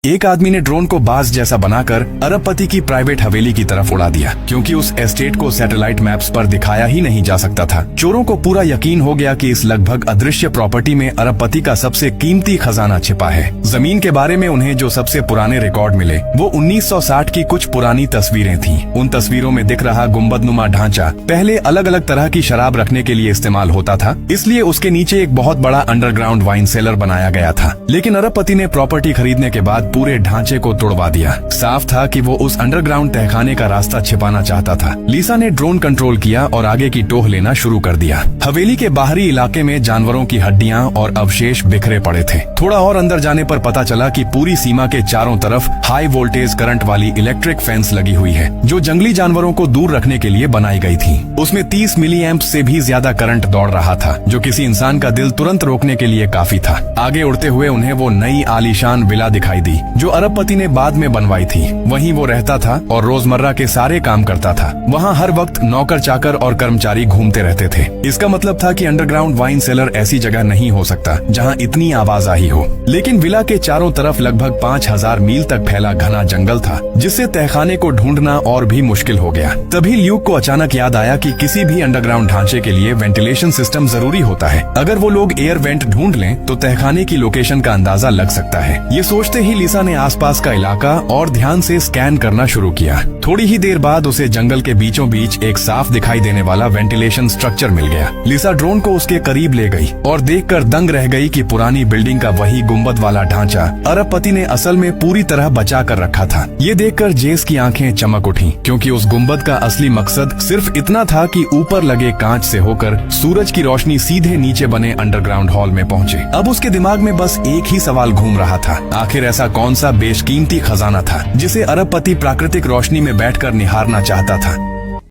एक आदमी ने ड्रोन को बाज जैसा बनाकर अरबपति की प्राइवेट हवेली की तरफ उड़ा दिया, क्योंकि उस एस्टेट को सैटेलाइट मैप्स पर दिखाया ही नहीं जा सकता था। चोरों को पूरा यकीन हो गया कि इस लगभग अदृश्य प्रॉपर्टी में अरबपति का सबसे कीमती खजाना छिपा है। जमीन के बारे में उन्हें जो सबसे पुराने रिकॉर्ड मिले वो 1960 की कुछ पुरानी तस्वीरें थीं। उन तस्वीरों में दिख रहा गुंबदनुमा ढांचा पहले अलग अलग तरह की शराब रखने के लिए इस्तेमाल होता था, इसलिए उसके नीचे एक बहुत बड़ा अंडरग्राउंड वाइन सेलर बनाया गया था। लेकिन अरबपति ने प्रॉपर्टी खरीदने के बाद पूरे ढांचे को तोड़वा दिया। साफ था कि वो उस अंडरग्राउंड तहखाने का रास्ता छिपाना चाहता था। लिसा ने ड्रोन कंट्रोल किया और आगे की टोह लेना शुरू कर दिया। हवेली के बाहरी इलाके में जानवरों की हड्डियां और अवशेष बिखरे पड़े थे। थोड़ा और अंदर जाने पर पता चला कि पूरी सीमा के चारों तरफ हाई वोल्टेज करंट वाली इलेक्ट्रिक फेंस लगी हुई है, जो जंगली जानवरों को दूर रखने के लिए बनाई गई थी। उसमें 30 मिलीएम्प से भी ज्यादा करंट दौड़ रहा था, जो किसी इंसान का दिल तुरंत रोकने के लिए काफी था। आगे उड़ते हुए उन्हें वो नई आलीशान विला दिखाई दी, जो अरबपति ने बाद में बनवाई थी। वहीं वो रहता था और रोजमर्रा के सारे काम करता था। वहाँ हर वक्त नौकर चाकर और कर्मचारी घूमते रहते थे। इसका मतलब था कि अंडरग्राउंड वाइन सेलर ऐसी जगह नहीं हो सकता जहाँ इतनी आवाजाही हो। लेकिन विला के चारों तरफ लगभग 5000 मील तक फैला घना जंगल था, जिससे तहखाने को ढूंढना और भी मुश्किल हो गया। तभी ल्यूक को अचानक याद आया कि किसी भी अंडरग्राउंड ढांचे के लिए वेंटिलेशन सिस्टम जरूरी होता है। अगर वो लोग एयर वेंट ढूंढ लें तो तहखाने की लोकेशन का अंदाजा लग सकता है। ये सोचते ही लिसा ने आसपास का इलाका और ध्यान से स्कैन करना शुरू किया। थोड़ी ही देर बाद उसे जंगल के बीचों बीच एक साफ दिखाई देने वाला वेंटिलेशन स्ट्रक्चर मिल गया। लिसा ड्रोन को उसके करीब ले गई और देखकर दंग रह गई कि पुरानी बिल्डिंग का वही गुंबद वाला ढांचा अरबपति ने असल में पूरी तरह बचा कर रखा था। ये देखकर जेस की आंखें चमक उठी, क्योंकि उस गुंबद का असली मकसद सिर्फ इतना था कि ऊपर लगे कांच से होकर सूरज की रोशनी सीधे नीचे बने अंडरग्राउंड हॉल में पहुंचे। अब उसके दिमाग में बस एक ही सवाल घूम रहा था, आखिर ऐसा कौन सा बेशकीमती खजाना था जिसे अरबपति प्राकृतिक रोशनी में बैठकर निहारना चाहता था।